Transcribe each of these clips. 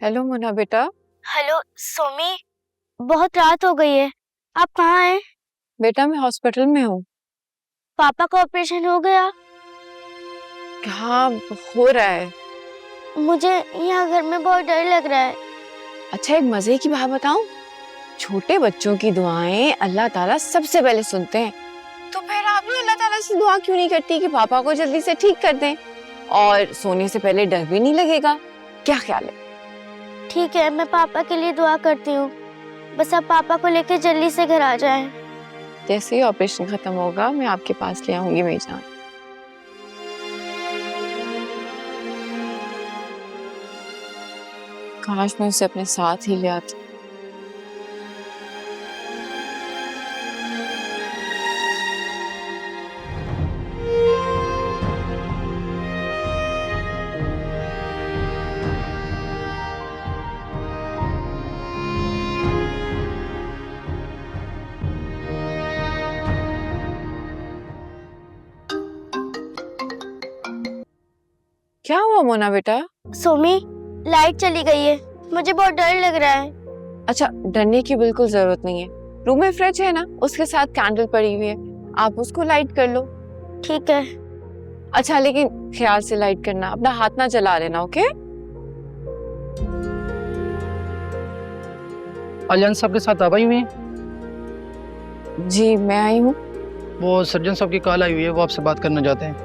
Hello Mona बेटा। Hello Somi, बहुत रात हो गई है, आप कहाँ हैं? बेटा मैं हॉस्पिटल में हूँ। पापा का ऑपरेशन हो गया? हाँ हो रहा है। मुझे यहाँ घर में बहुत डर लग रहा है। अच्छा एक मजे की बात बताऊं, छोटे बच्चों की दुआएं अल्लाह ताला सबसे पहले सुनते हैं। तो फिर आप भी अल्लाह ताला से दुआ क्यों नहीं करती कि पापा को जल्दी से ठीक कर दें और सोने से पहले डर भी नहीं लगेगा? क्या ख्याल है? ठीक है, मैं पापा के लिए दुआ करती हूँ, बस आप पापा को लेकर जल्दी से घर आ जाएं। जैसे ही ऑपरेशन खत्म होगा मैं आपके पास ले आऊंगी मेरी जान। काश मैं उसे अपने साथ ही ले आती। क्या हुआ मोना बेटा? सोमी, लाइट चली गई है, मुझे बहुत डर लग रहा है। अच्छा डरने की बिल्कुल जरूरत नहीं है, रूम में फ्रिज है ना, उसके साथ कैंडल पड़ी हुई है, आप उसको लाइट कर लो। ठीक है। अच्छा लेकिन ख्याल से लाइट करना, अपना हाथ ना जला लेना, ओके? अलियान साहब के साथ आप आई हुई हैं? जी मैं आई हूँ। वो सर्जन साहब की कॉल आई हुई है, वो आपसे बात करना चाहते हैं।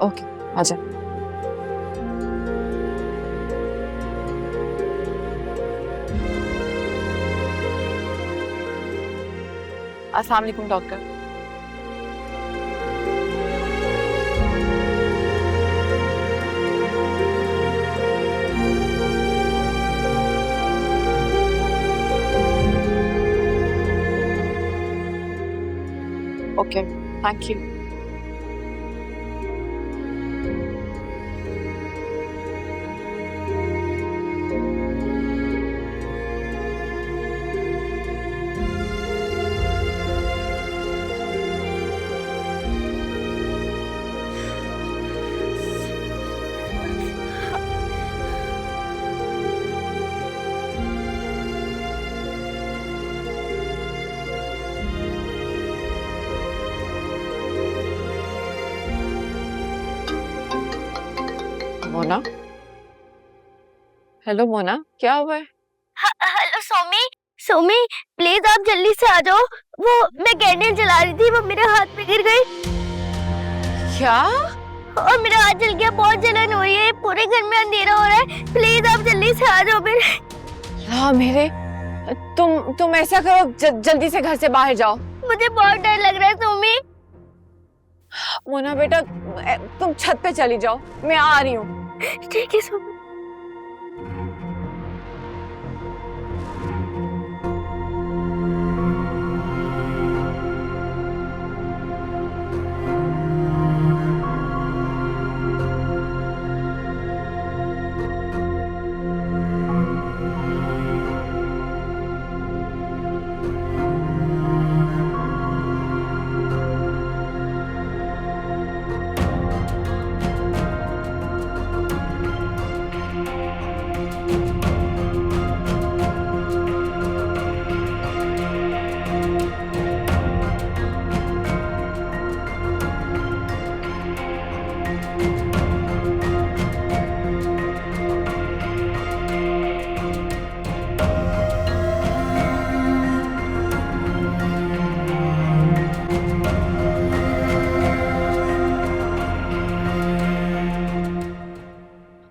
ओके आजा। अस्सलाम वालेकुम doctor. Okay thank you. Mona, hello Mona, क्या हुआ है? हेलो सोमी, सोमी प्लीज आप जल्दी से आ जाओ। वो मैं कैंडल जला रही थी, वो मेरे हाथ पे गिर गई क्या? और मेरा हाथ जल गया, बहुत जलन हो रही है, पूरे घर में अंधेरा हो रहा है, प्लीज आप जल्दी से आ जाओ मेरे। हाँ मेरे, तुम ऐसा करो, जल्दी से घर से बाहर जाओ। मुझे बहुत डर लग रहा है सोमी। मोना बेटा तुम छत पे चली जाओ, मैं आ रही हूँ। ठीक है सोमी।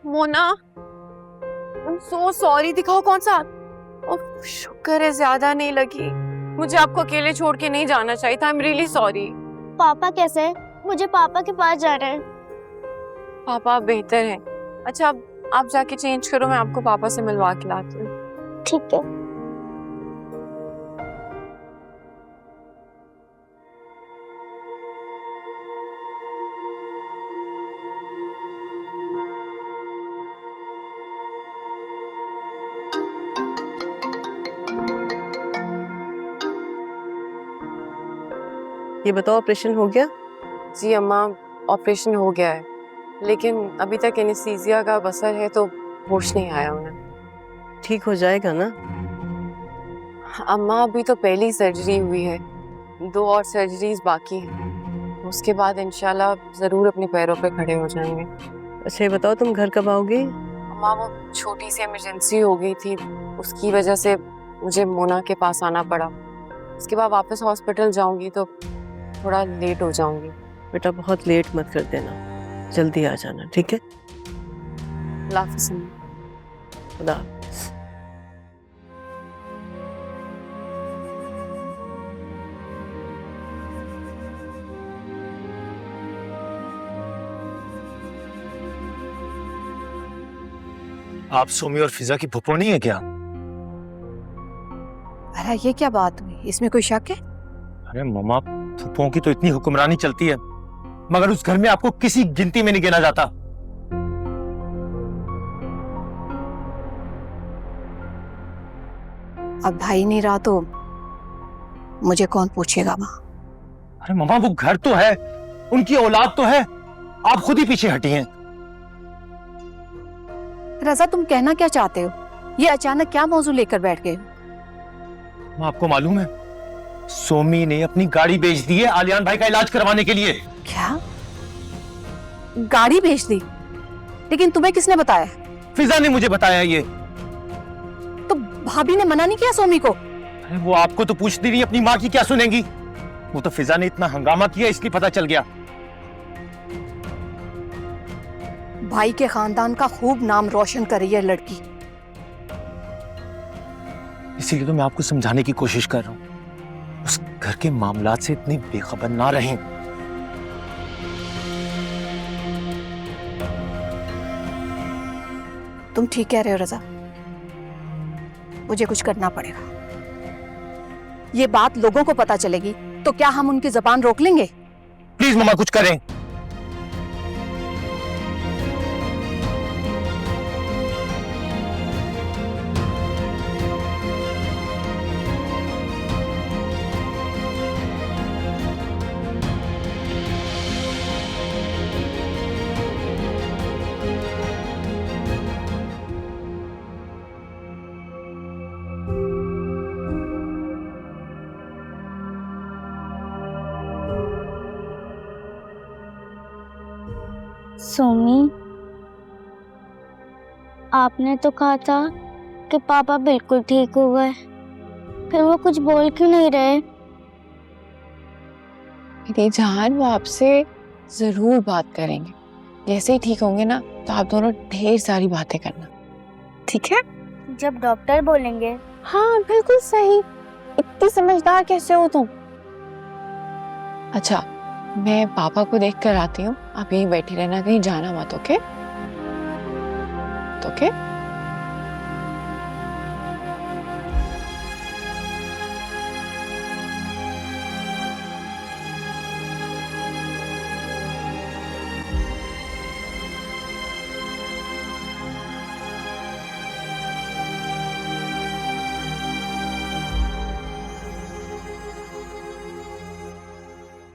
मोना सो सॉरी, दिखाओ कौन सा। ओह शुक्र है ज्यादा नहीं लगी, मुझे आपको अकेले छोड़ के नहीं जाना चाहिए था। I am really sorry. पापा कैसे हैं? मुझे पापा के पास जाना है। पापा बेहतर है। अच्छा आप जाके चेंज करो, मैं आपको पापा से मिलवा के लाती हूँ। ठीक है। ये बताओ ऑपरेशन हो गया? जी अम्मा ऑपरेशन हो गया है, लेकिन अभी तक एनेस्थीसिया का असर है तो होश नहीं आया उन्हें। ठीक हो जाएगा ना? अम्मा अभी तो पहली सर्जरी हुई है, 2 और सर्जरीज बाकी हैं। उसके बाद इंशाल्लाह जरूर अपने पैरों पे खड़े हो जाएंगे। अच्छा ये बताओ, तुम घर कब आओगी? अम्मा वो छोटी सी इमरजेंसी हो गई थी, उसकी वजह से मुझे मोना के पास आना पड़ा। उसके बाद वापस हॉस्पिटल जाऊंगी तो थोड़ा लेट हो जाऊंगी। बेटा बहुत लेट मत कर देना, जल्दी आ जाना, ठीक है? अल्लाह हाफ़िज़ अम्मा। खुदा हाफ़िज़। आप सोमी और फिजा की फुप्पो नहीं है क्या? अरे ये क्या बात हुई? इसमें कोई शक है? अरे मम्मा, फुप्पों की तो इतनी हुक्मरानी चलती है, मगर उस घर में आपको किसी गिनती में नहीं गिना जाता। अब भाई नहीं रहा तो मुझे कौन पूछेगा माँ? अरे मम्मा, वो घर तो है, उनकी औलाद तो है, आप खुद ही पीछे हटी हैं। रजा तुम कहना क्या चाहते हो? ये अचानक क्या मौजू लेकर बैठ गए हो? माँ, आपको मालूम है सोमी ने अपनी गाड़ी बेच दी है आलियान भाई का इलाज करवाने के लिए। क्या? गाड़ी बेच दी? लेकिन तुम्हें किसने बताया? फिजा ने मुझे बताया ये। तो भाभी ने मना नहीं किया सोमी को? अरे वो आपको तो पूछती नहीं, अपनी माँ की क्या सुनेंगी? वो तो फिजा ने इतना हंगामा किया इसलिए पता चल गया। भाई के खानदान का खूब नाम रोशन कर रही है लड़की। इसीलिए तो मैं आपको समझाने की कोशिश कर रहा हूँ, उस घर के मामलात से इतनी बेखबर ना रहें। तुम ठीक कह रहे हो रजा, मुझे कुछ करना पड़ेगा। ये बात लोगों को पता चलेगी तो क्या हम उनकी जबान रोक लेंगे? प्लीज मम्मा कुछ करें। सोमी, आपने तो कहा था कि पापा बिल्कुल ठीक हो गए, फिर वो कुछ बोल क्यों नहीं रहे? मेरी जान, वो आपसे जरूर बात करेंगे। जैसे ही ठीक होंगे ना तो आप दोनों ढेर सारी बातें करना, ठीक है? जब डॉक्टर बोलेंगे। हाँ बिल्कुल सही, इतनी समझदार कैसे हो तुम? अच्छा, मैं पापा को देख कर आती हूँ, आप यहीं बैठी रहना, कहीं जाना मत, ओके? ओके?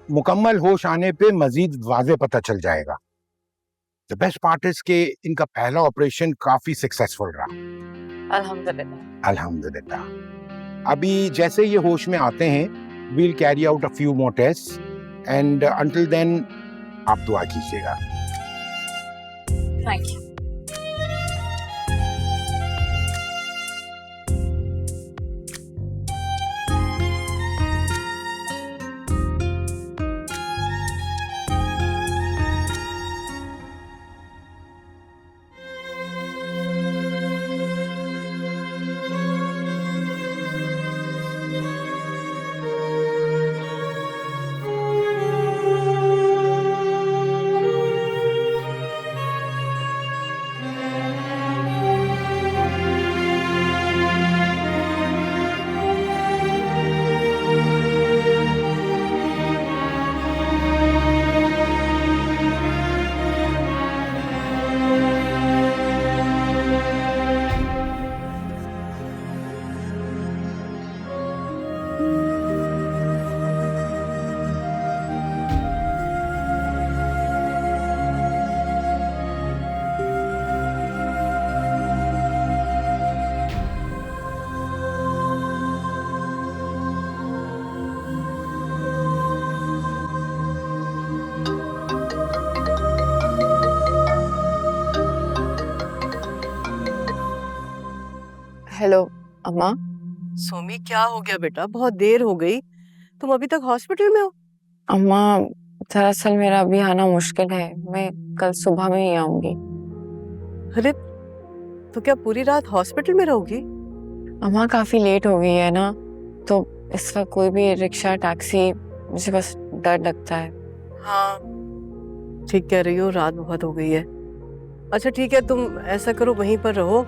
मुकम्मल होश आने पे मजीद वाज़े पता चल जाएगा। द बेस्ट पार्ट इज के इनका पहला ऑपरेशन काफी सक्सेसफुल रहा। अल्हम्दुलिल्लाह। अल्हम्दुलिल्लाह। अभी जैसे ये होश में आते हैं, we'll carry out a few more test and until then आप दुआ कीजिएगा। Thank you. हेलो अम्मा। सोमी क्या हो गया बेटा, बहुत देर हो गई, तुम अभी तक हॉस्पिटल में हो? अम्मा दरअसल मेरा अभी आना मुश्किल है, मैं कल सुबह में ही आऊंगी। अरे तो क्या पूरी रात हॉस्पिटल में रहोगी? अम्मा काफी लेट हो गई है ना, तो इस वक्त कोई भी रिक्शा टैक्सी, मुझे बस डर लगता है। हाँ ठीक कह रही हो, रात बहुत हो गई है। अच्छा ठीक है, तुम ऐसा करो वहीं पर रहो।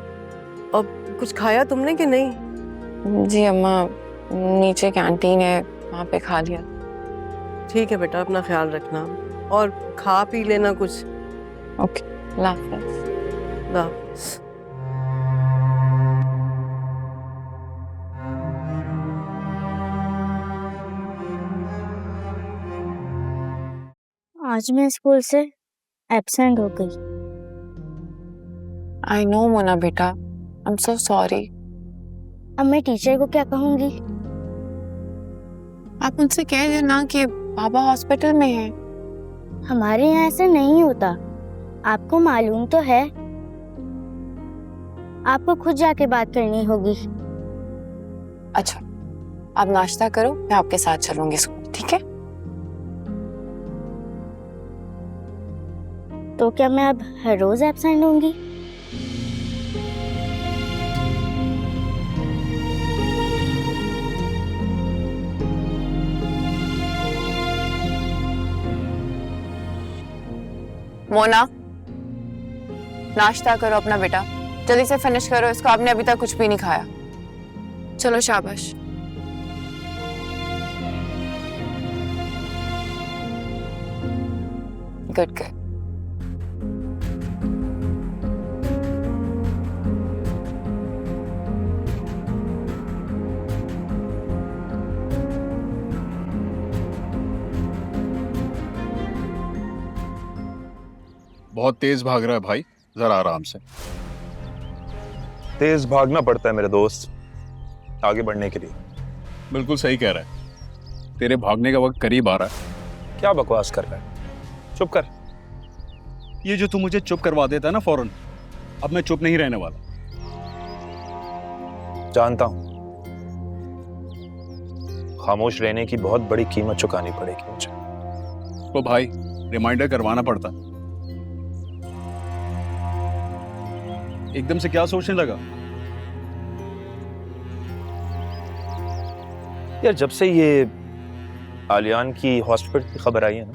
और कुछ खाया तुमने कि नहीं? जी अम्मा, नीचे कैंटीन है, वहाँ पे खा लिया। ठीक है बेटा, अपना ख्याल रखना और खा पी लेना कुछ। ओके, अल्लाह हाफ़िज़। अल्लाह हाफ़िज़। आज मैं स्कूल से एब्सेंट हो गई। आई नो मोना बेटा, आई एम सो सॉरी। अब मैं टीचर को क्या कहूँगी? आप उनसे कह देना कि पापा हॉस्पिटल में हैं। हमारे यहाँ ऐसा नहीं होता, आपको मालूम तो है। आपको खुद जाके बात करनी होगी। अच्छा, आप नाश्ता करो, मैं आपके साथ चलूंगी स्कूल, ठीक है? तो क्या मैं अब हर रोज एब्सेंट होंगी? मोना, नाश्ता करो अपना बेटा, जल्दी से फिनिश करो इसको, आपने अभी तक कुछ भी नहीं खाया। चलो शाबाश। Good good. बहुत तेज भाग रहा है भाई, जरा आराम से। तेज भागना पड़ता है मेरे दोस्त, आगे बढ़ने के लिए। बिल्कुल सही कह रहा है, तेरे भागने का वक्त करीब आ रहा है। क्या बकवास कर रहा है? चुप कर। ये जो तू मुझे चुप करवा देता है ना फौरन, अब मैं चुप नहीं रहने वाला। जानता हूं, खामोश रहने की बहुत बड़ी कीमत चुकानी पड़ेगी मुझे। तो भाई रिमाइंडर करवाना पड़ता। एकदम से क्या सोचने लगा? यार जब से ये आलियान की हॉस्पिटल की खबर आई है ना,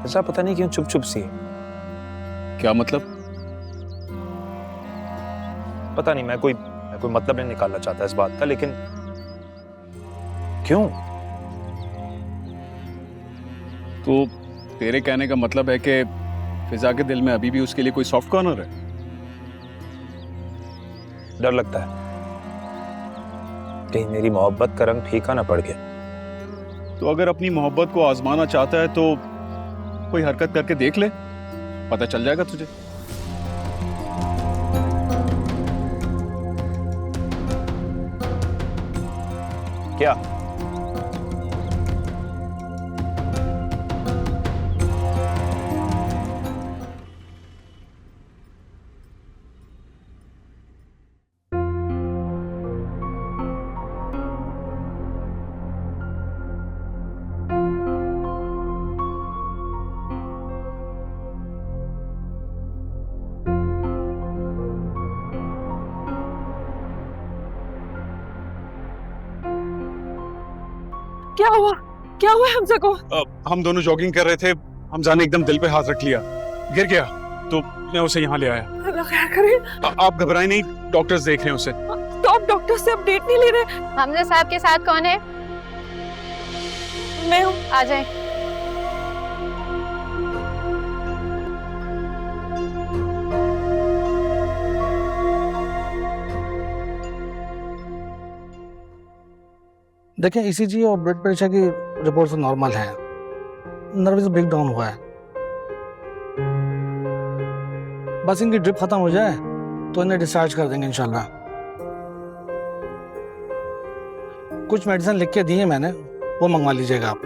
ऐसा पता नहीं क्यों चुप चुप सी है। क्या मतलब? पता नहीं, मैं कोई मतलब नहीं निकालना चाहता इस बात का, लेकिन क्यों? तो तेरे कहने का मतलब है कि फिजा के दिल में अभी भी उसके लिए कोई सॉफ्ट कॉर्नर है? डर लगता है कहीं मेरी मोहब्बत का रंग फीका ना पड़ गया। तो अगर अपनी मोहब्बत को आजमाना चाहता है तो कोई हरकत करके देख ले, पता चल जाएगा तुझे। क्या? क्या हुआ? क्या हुआ हमजा को? हम दोनों जॉगिंग कर रहे थे, हमजा ने एकदम दिल पे हाथ रख लिया, गिर गया, तो मैं उसे यहाँ ले आया। अल्लाह खैर करे। आप घबराएं नहीं, डॉक्टर्स देख रहे हैं उसे। तो आप डॉक्टर से अपडेट नहीं ले रहे? हमजा साहब के साथ कौन है? मैं हूँ। आ जाए। देखें, ईसीजी और ब्लड प्रेशर की रिपोर्ट से नॉर्मल है, नर्वस ब्रेकडाउन हुआ है। बस इनकी ड्रिप खत्म हो जाए तो इन्हें डिस्चार्ज कर देंगे इंशाल्लाह। कुछ मेडिसिन लिख के दी है मैंने, वो मंगवा लीजिएगा आप।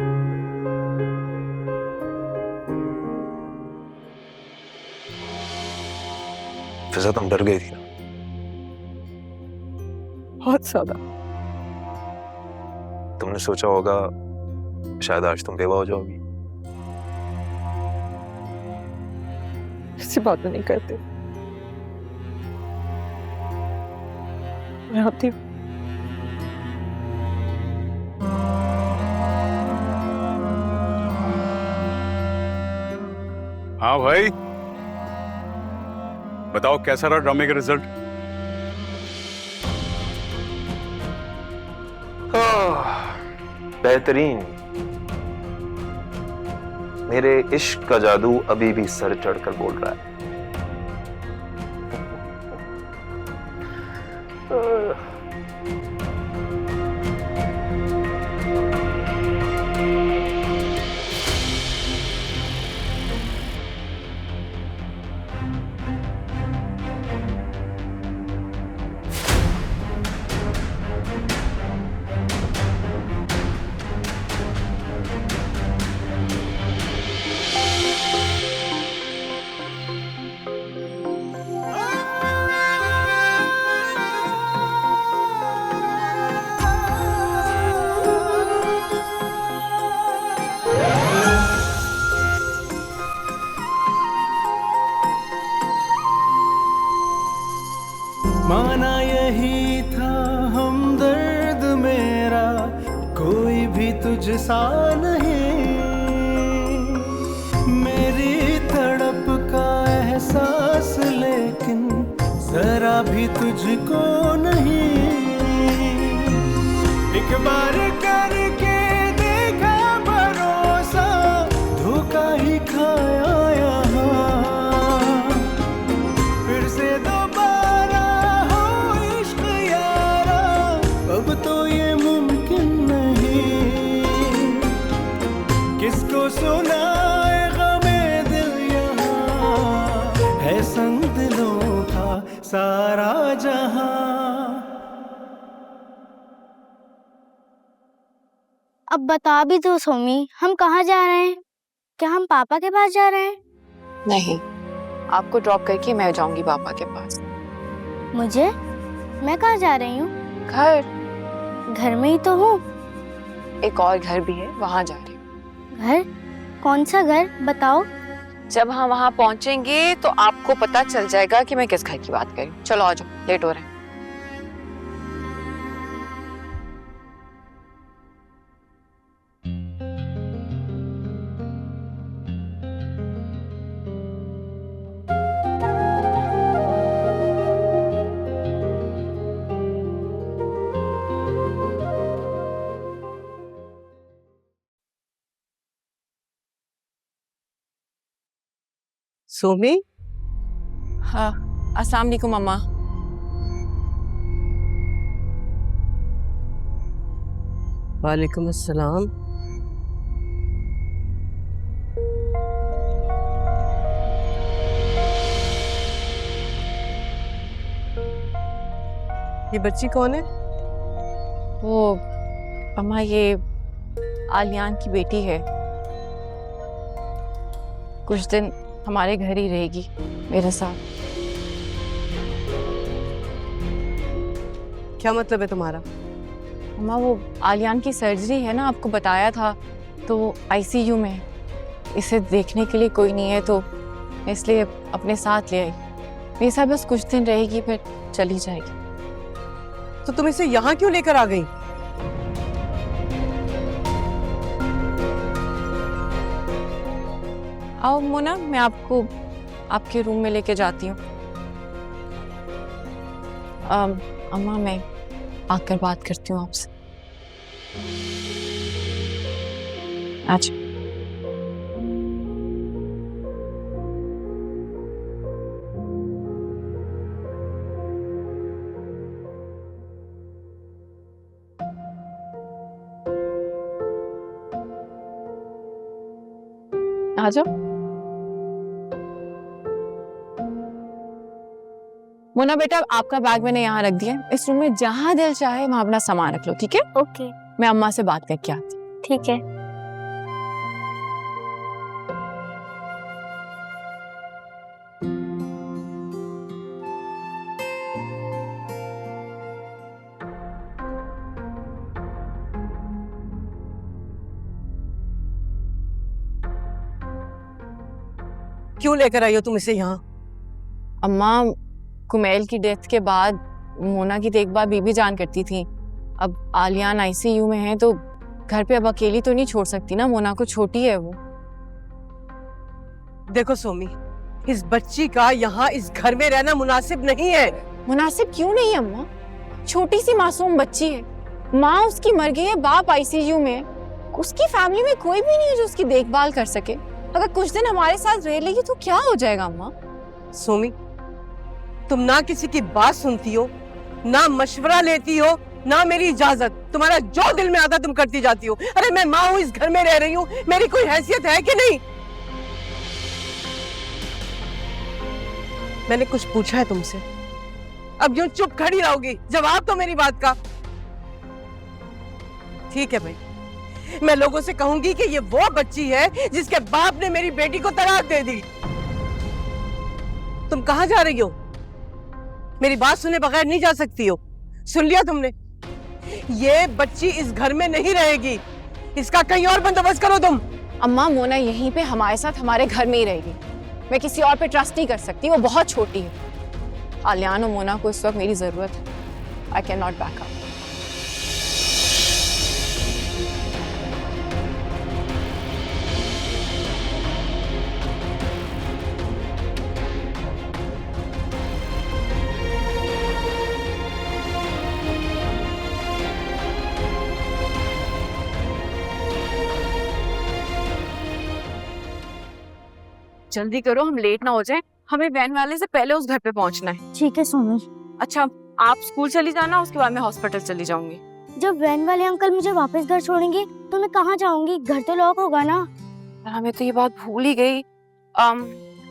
फिजा तुम डर गई थी ना, बहुत ज्यादा। तुमने सोचा होगा शायद आज तुम बेवा हो जाओगी। ऐसी बातें नहीं करते। मैं आती हूँ। हाँ भाई, बताओ कैसा रहा ड्रामे का रिजल्ट? बेहतरीन। मेरे इश्क का जादू अभी भी सर चढ़कर बोल रहा है। माना यही था हमदर्द मेरा, कोई भी तुझसा नहीं। मेरी तड़प का एहसास लेकिन जरा भी तुझको नहीं। एक बार करके देखा भरोसा, धोखा ही खाया यहाँ। फिर से दोबारा हो इश्क यारा, अब तो ये मुमकिन नहीं। किसको सुनाए गमे दिल यहाँ, है संग दिलों का सारा जहां। अब बता भी दो सोमी, हम कहाँ जा रहे हैं? क्या हम पापा के पास जा रहे हैं? नहीं, आपको ड्रॉप करके मैं जाऊंगी पापा के पास। मुझे? मैं कहाँ जा रही हूँ? घर। घर में ही तो हूँ। एक और घर भी है, वहां जा रही हूँ। घर? कौन सा घर? बताओ। जब हम वहां पहुंचेंगे तो आपको पता चल जाएगा कि मैं किस घर की बात कर रही हूँ। चलो आ जाओ, लेट हो रहे हैं। सोमी, हाँ, अस्सलाम वालेकुम अम्मा। वालेकुम अस्सलाम। ये बच्ची कौन है? वो अम्मा, ये आलियान की बेटी है। कुछ दिन हमारे घर ही रहेगी मेरे साथ। क्या मतलब है तुम्हारा? अम्मा, वो आलियान की सर्जरी है ना, आपको बताया था, तो वो आईसीयू में है। इसे देखने के लिए कोई नहीं है, तो इसलिए अपने साथ ले आई। मेरे साथ बस कुछ दिन रहेगी, फिर चली जाएगी। तो तुम इसे यहाँ क्यों लेकर आ गई? आओ मोना, मैं आपको आपके रूम में लेके जाती हूँ। अम्मा, मैं आकर बात करती हूँ आपसे। अच्छा। आ जाओ। मोना बेटा, आपका बैग मैंने यहाँ रख दिया है। इस रूम में जहाँ दिल चाहे वहाँ अपना सामान रख लो, ठीक है? ओके। मैं अम्मा से बात करके आती हूँ। ठीक है। क्यों लेकर आई हो तुम इसे यहाँ? अम्मा, कुमैल की डेथ के बाद मोना की देखभाल बीबी जान करती थी। अब आलियान आईसीयू में है तो घर पे अब अकेली तो नहीं छोड़ सकती ना, मोना को, छोटी है वो। देखो सोमी, इस बच्ची का यहाँ इस घर में रहना मुनासिब नहीं है। मुनासिब क्यों नहीं है अम्मा? छोटी सी मासूम बच्ची है, माँ उसकी मर गई है, बाप आईसीयू में है, उसकी फैमिली में कोई भी नहीं है जो उसकी देखभाल कर सके। अगर कुछ दिन हमारे साथ रह लेगी तो क्या हो जाएगा अम्मा? सोमी, तुम ना किसी की बात सुनती हो, ना मशवरा लेती हो, ना मेरी इजाजत। तुम्हारा जो दिल में आता तुम करती जाती हो। अरे मैं माँ हूँ, इस घर में रह रही हूँ, मेरी कोई हैसियत है कि नहीं? मैंने कुछ पूछा है तुमसे? अब यूं चुप खड़ी रहोगी? जवाब तो मेरी बात का। ठीक है भाई, मैं लोगों से कहूंगी कि ये वो बच्ची है जिसके बाप ने मेरी बेटी को तलाक दे दी। तुम कहां जा रही हो? मेरी बात सुने बगैर नहीं जा सकती हो। सुन लिया तुमने? ये बच्ची इस घर में नहीं रहेगी, इसका कहीं और बंदोबस्त करो तुम। अम्मा, मोना यहीं पे हमारे साथ हमारे घर में ही रहेगी। मैं किसी और पे ट्रस्ट नहीं कर सकती, वो बहुत छोटी है। आलियान और मोना को इस वक्त मेरी जरूरत है। I can not back up. जल्दी करो, हम लेट ना हो जाए। हमें वैन वाले से पहले उस घर पे पहुंचना है। ठीक है सोमी। अच्छा, आप स्कूल चली जाना, उसके बाद मैं हॉस्पिटल चली जाऊंगी। जब वैन वाले अंकल मुझे वापस घर छोड़ेंगे तो मैं कहाँ जाऊंगी? घर तो लॉक होगा ना। हमें तो ये बात भूल ही गई।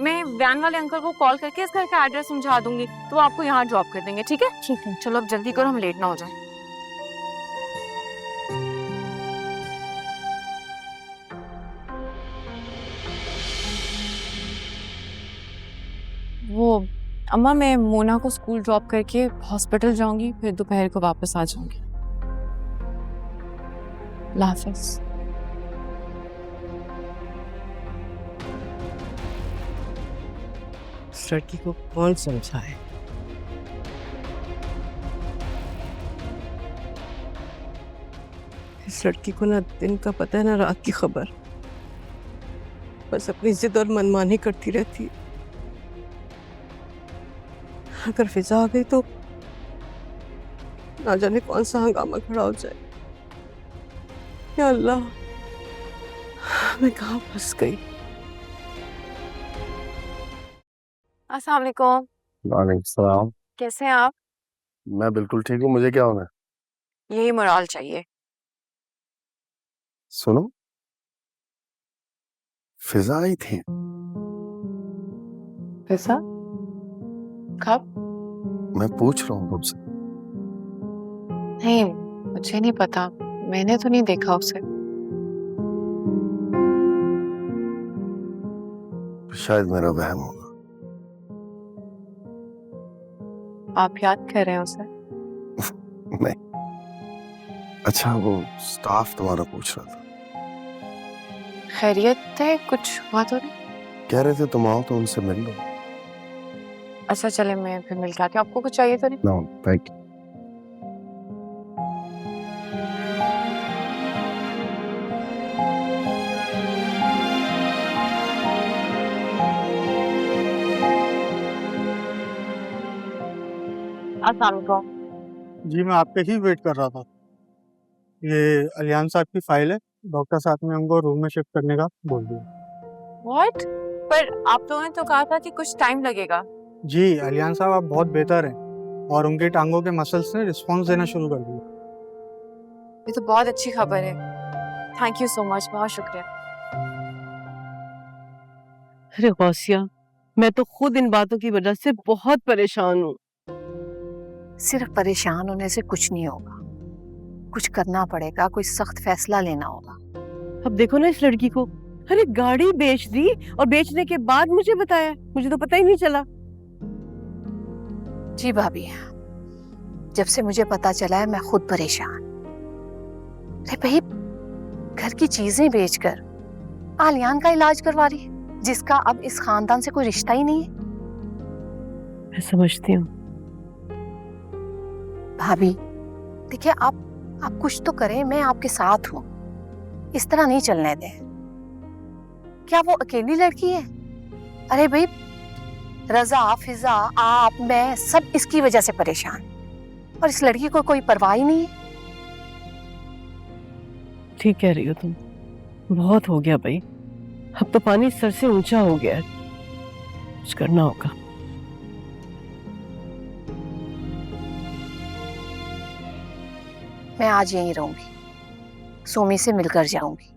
मैं वैन वाले अंकल को कॉल करके इस घर का एड्रेस समझा दूंगी, तो वो आपको यहाँ ड्रॉप कर देंगे। ठीक है? ठीक है। चलो अब जल्दी करो, हम लेट ना हो जाए। वो अम्मा, मैं मोना को स्कूल ड्रॉप करके हॉस्पिटल जाऊंगी, फिर दोपहर को वापस आ जाऊंगी। अल्लाह हाफिज़। इस लड़की को कौन समझाए? इस लड़की को ना दिन का पता है ना रात की खबर। बस अपनी जिद और मनमानी करती रहती है। अगर फिजा आ गई तो ना जाने कौन सा हंगामा खड़ा हो जाए। या अल्लाह, मैं कहाँ फंस गई? अस्सलाम वालेकुम। वालेकुम सलाम। कैसे हैं आप? मैं बिल्कुल ठीक हूँ। मुझे क्या होना है? यही मोराल चाहिए। सुनो, फिजा आई थी। फिजा? कब? मैं पूछ रहा हूँ तुमसे। नहीं, मुझे नहीं पता, मैंने तो नहीं देखा उसे। शायद मेरा वहम होगा। आप याद कर रहे हैं उसे? नहीं। अच्छा, वो स्टाफ तुम्हारा पूछ रहा था। खैरियत है? कुछ हुआ तो नहीं? कह रहे थे तुम आओ तो उनसे मिल लो। अच्छा चले, मैं फिर मिल के आती हूँ। आपको कुछ चाहिए तो नहीं? No thank you. अस्सलाम वालेकुम। जी मैं आपके ही वेट कर रहा था। ये अलियान साहब की फाइल है, डॉक्टर साहब ने हमको रूम में शिफ्ट करने का बोल दिया। व्हाट? पर आप लोगों ने तो कहा था कि कुछ टाइम लगेगा। जी अलियान साहब आप बहुत बेहतर हैं और उनके टांगों के मसल्स ने रिस्पॉन्स देना शुरू कर दिया। ये तो बहुत अच्छी खबर है। थैंक यू सो मच, बहुत शुक्रिया। अरे गौसिया, मैं तो खुद इन बातों की वजह से बहुत परेशान हूँ। सिर्फ परेशान होने से कुछ नहीं होगा, कुछ करना पड़ेगा, कोई सख्त फैसला लेना होगा। अब देखो ना इस लड़की को, अरे गाड़ी बेच दी और बेचने के बाद मुझे बताया, मुझे तो पता ही नहीं चला। जी भाभी, जब से मुझे पता चला है मैं खुद परेशान। अरे भाई, घर की चीजें बेचकर आलियान का इलाज करवा रही। जिसका अब इस खानदान से कोई रिश्ता ही नहीं है। मैं समझती हूँ। भाभी देखिए, आप कुछ तो करें, मैं आपके साथ हूँ। इस तरह नहीं चलने दें। क्या वो अकेली लड़की है? अरे भाई, रजा, फिजा, आप, मैं सब इसकी वजह से परेशान, और इस लड़की को कोई परवाह ही नहीं है। ठीक कह रही हो तुम, बहुत हो गया भाई, अब तो पानी सर से ऊंचा हो गया है, कुछ करना होगा। मैं आज यहीं रहूंगी, सोमी से मिलकर जाऊंगी।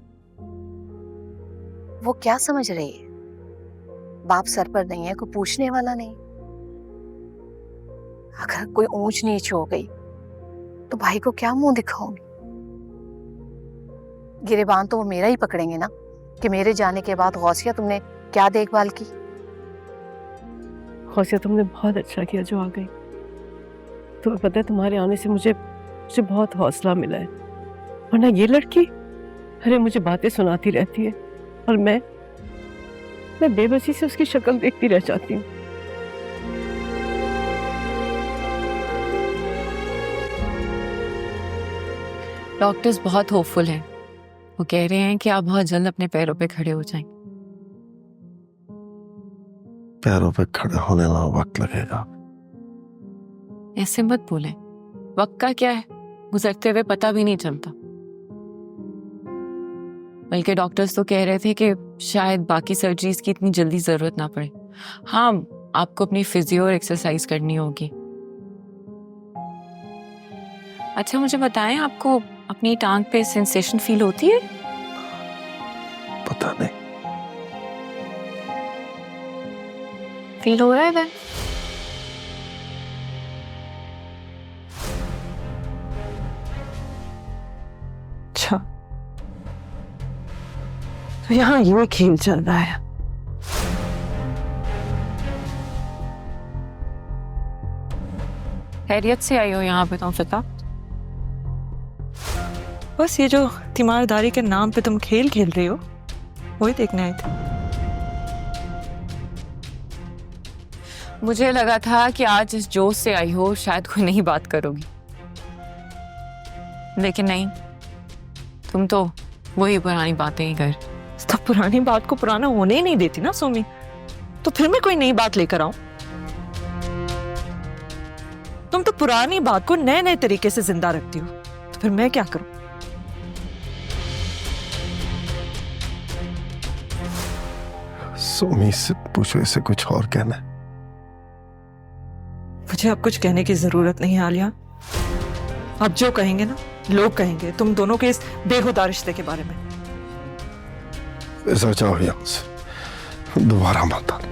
वो क्या समझ रही है? बाप सर पर नहीं है, कोई पूछने वाला नहीं। अगर कोई ऊंच नीच हो गई तो भाई को क्या मुंह दिखाऊंगी? गिरेबान तो वो मेरा ही पकड़ेंगे ना, कि मेरे जाने के बाद गौसिया तुमने क्या देखभाल की। गौसिया, तुमने बहुत अच्छा किया जो आ गई। तुम्हें पता है, तुम्हारे आने से मुझे बहुत हौसला मिला है, वरना ये लड़की, अरे मुझे बातें सुनाती रहती है और मैं बेबसी से उसकी शक्ल देखती रह जाती हूँ। डॉक्टर्स बहुत होपफुल हैं। वो कह रहे हैं कि आप बहुत जल्द अपने पैरों पे खड़े हो जाएंगे। पैरों पे खड़े होने में वक्त लगेगा। ऐसे मत बोलें, वक्त का क्या है, गुजरते हुए पता भी नहीं चलता। बल्कि डॉक्टर्स तो कह रहे थे कि शायद बाकी सर्जरीज की इतनी जल्दी जरूरत ना पड़े। हाँ, आपको अपनी फिजियो और एक्सरसाइज करनी होगी। अच्छा मुझे बताएं, आपको अपनी टांग पे सेंसेशन फील होती है? पता नहीं। फील हो रहा है then? अच्छा, तो यहाँ ये खेल चल रहा है। खैरियत से आई हो यहाँ पे तुम फिता? बस ये जो तीमारदारी के नाम पे तुम खेल खेल रही हो, वही देखने आई थी। मुझे लगा था कि आज इस जोश से आई हो, शायद कोई नई बात करोगी, लेकिन नहीं, तुम तो वही पुरानी बातें ही कर। तो पुरानी बात को पुराना होने ही नहीं देती ना सोमी, तो फिर मैं कोई नई बात लेकर आऊं? तुम तो पुरानी बात को नए नए तरीके से जिंदा रखती हो, तो फिर मैं क्या करूं? सोमी से पूछो, इसे कुछ और कहना है? मुझे अब कुछ कहने की जरूरत नहीं है आलिया। अब जो कहेंगे ना, लोग कहेंगे तुम दोनों के इस बेहुदा रिश्ते के बारे में। ऐसा जाओ यहां से, दोबारा मत आना।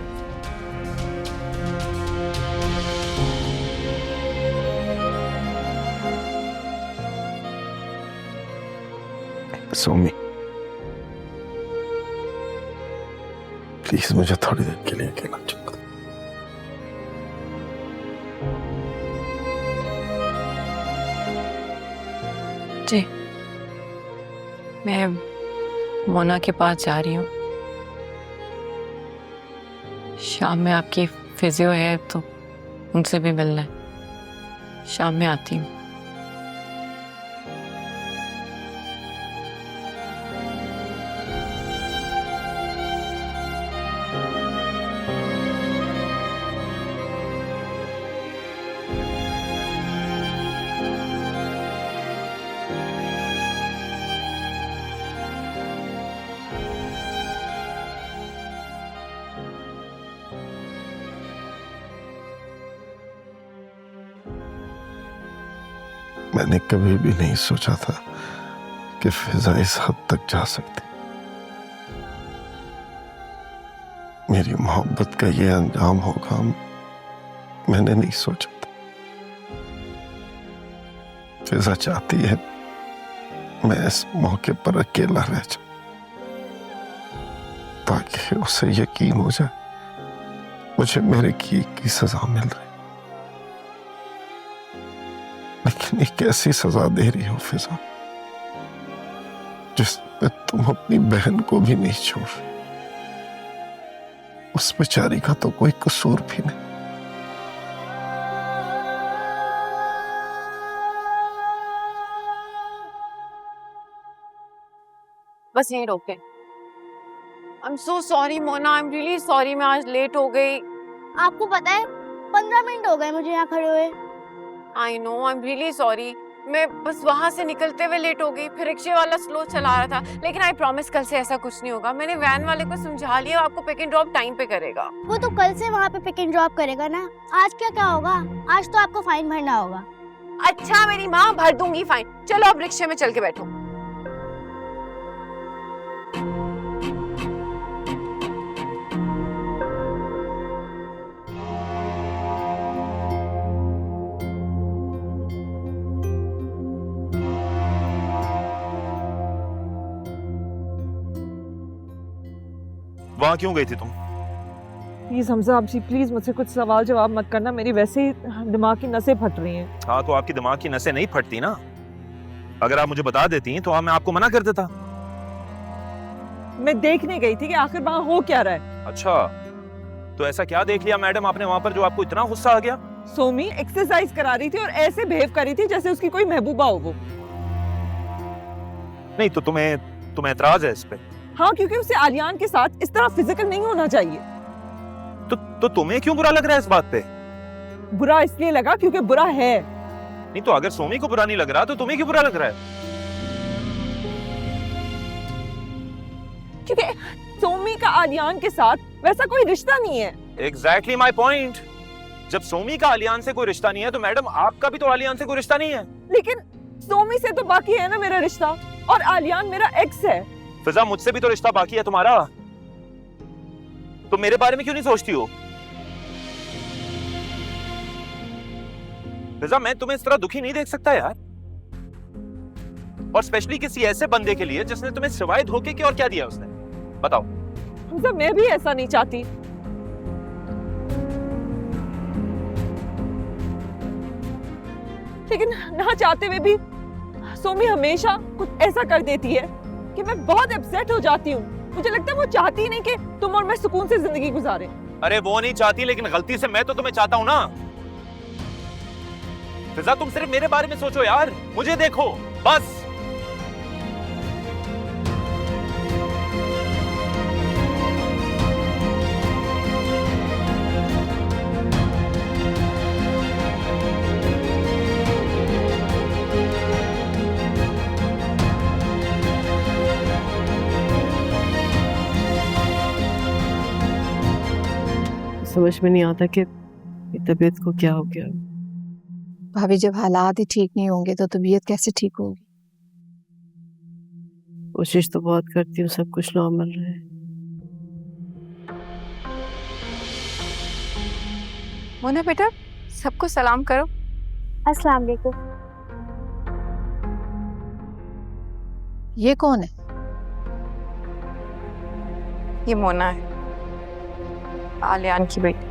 सोमी, प्लीज मुझे थोड़ी देर के लिए अकेला छोड़ दो। जी, मैं मोना के पास जा रही हूँ। शाम में आपकी फिजियो है तो उनसे भी मिलना है। शाम में आती हूँ। मैंने कभी भी नहीं सोचा था कि फिजा इस हद तक जा सकती। मेरी मोहब्बत का ये अंजाम होगा, मैंने नहीं सोचा था। फिजा चाहती है मैं इस मौके पर अकेला रह जाऊं, ताकि उसे यकीन हो जाए मुझे मेरे किए की सजा मिल रही। लेकिन एक ऐसी सजा दे रही हो फिजा, जिसमें तुम अपनी बहन को भी नहीं छोड़। उस बेचारी का तो कोई कसूर भी नहीं। बस यहीं रोके। I'm so sorry Mona, I'm really sorry, मैं आज लेट हो गई। आपको पता है 15 मिनट हो गए मुझे यहाँ खड़े हुए। I know, I'm really sorry। मैं बस वहाँ से निकलते हुए लेट हो गई, फिर रिक्शे वाला स्लो चला रहा था, लेकिन आई प्रॉमिस कल से ऐसा कुछ नहीं होगा। मैंने वैन वाले को समझा लिया, आपको पिक एंड ड्रॉप टाइम पे करेगा। वो तो कल से वहाँ पे पिक एंड ड्रॉप करेगा ना, आज क्या होगा? आज तो आपको फाइन भरना होगा। अच्छा मेरी माँ, भर दूंगी फाइन। चलो अब रिक्शे में चल के बैठो। वहां क्यों गई थी तुम? प्लीज हमजा आप जी, प्लीज मुझसे कुछ सवाल जवाब मत करना, मेरी वैसे ही दिमाग की नसें फट रही हैं। हाँ तो आपकी दिमाग की नसें नहीं फटती ना। अगर आप मुझे बता देती तो मैं आपको मना कर देता। मैं देखने गई थी कि आखिर वहाँ हो क्या रहा है। अच्छा, तो ऐसा क्या देख लिया मैडम आपने वहां पर जो आपको इतना गुस्सा आ गया? सोमी एक्सरसाइज करा रही थी और ऐसे बिहेव कर रही थी जैसे उसकी कोई महबूबा हो वो। नहीं तो तुम्हें एतराज है इस पे? हाँ, क्योंकि उसे आलियान के साथ इस तरह फिजिकल नहीं होना चाहिए। तो तुम्हें क्यों बुरा लग रहा है इस बात पे? बुरा इसलिए लगा क्योंकि बुरा है। नहीं तो अगर सोमी को बुरा नहीं लग रहा तो तुम्हें क्यों बुरा लग रहा है? क्योंकि सोमी का आलियान के साथ वैसा कोई रिश्ता नहीं है। Exactly my point। जब सोमी का आलियान से कोई रिश्ता नहीं है तो मैडम आपका भी तो आलियान से कोई रिश्ता नहीं है। लेकिन सोमी से तो बाकी है ना मेरा रिश्ता, और आलियान मेरा एक्स है। फिजा मुझसे भी तो रिश्ता बाकी है तुम्हारा। तो मेरे बारे में क्यों नहीं सोचती हो? फिजा मैं तुम्हें इस तरह दुखी नहीं देख सकता यार, और स्पेशली किसी ऐसे बंदे के लिए जिसने तुम्हें सिवाय धोखे के और क्या दिया उसने, बताओ। हमजा मैं भी ऐसा नहीं चाहती, लेकिन ना चाहते हुए भी सोमी हमेशा कुछ ऐसा कर देती है कि मैं बहुत अपसेट हो जाती हूँ। मुझे लगता है वो चाहती नहीं कि तुम और मैं सुकून से जिंदगी गुजारें। अरे वो नहीं चाहती, लेकिन गलती से मैं तो तुम्हें चाहता हूँ ना। फिजा तुम सिर्फ मेरे बारे में सोचो यार, मुझे देखो बस। समझ में नहीं आता कि तबीयत को क्या हो गया। भाभी जब हालात ही ठीक नहीं होंगे तो तबीयत कैसे ठीक होगी? कोशिश तो बहुत करती हूँ सब कुछ नॉर्मल रहे। मोना बेटा सबको सलाम करो। अस्सलाम वालेकुम। ये कौन है? ये मोना है, आलियान की बेटी।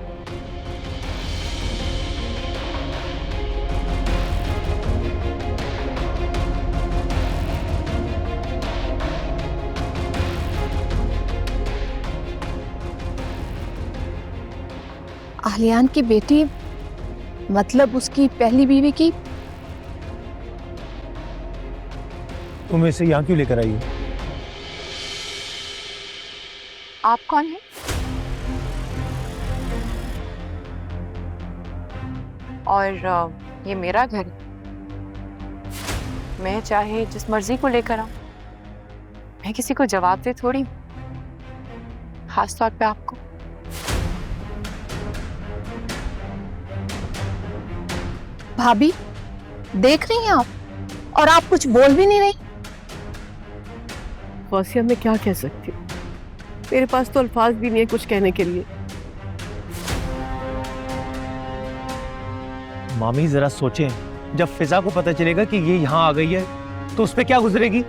आलियान की बेटी मतलब उसकी पहली बीवी की? तुम इसे यहाँ क्यों लेकर आई हो? आप कौन है? और ये मेरा घर है, मैं चाहे जिस मर्जी को लेकर आऊं, मैं किसी को जवाब दे थोड़ी, खास तौर पे आपको। भाभी देख रही हैं आप, और आप कुछ बोल भी नहीं रही। फौसिया मैं क्या कह सकती हूँ, मेरे पास तो अल्फाज भी नहीं है कुछ कहने के लिए। मामी जरा सोचें, जब फिजा को पता चलेगा कि ये यहाँ आ गई है तो उस पे क्या गुजरेगी?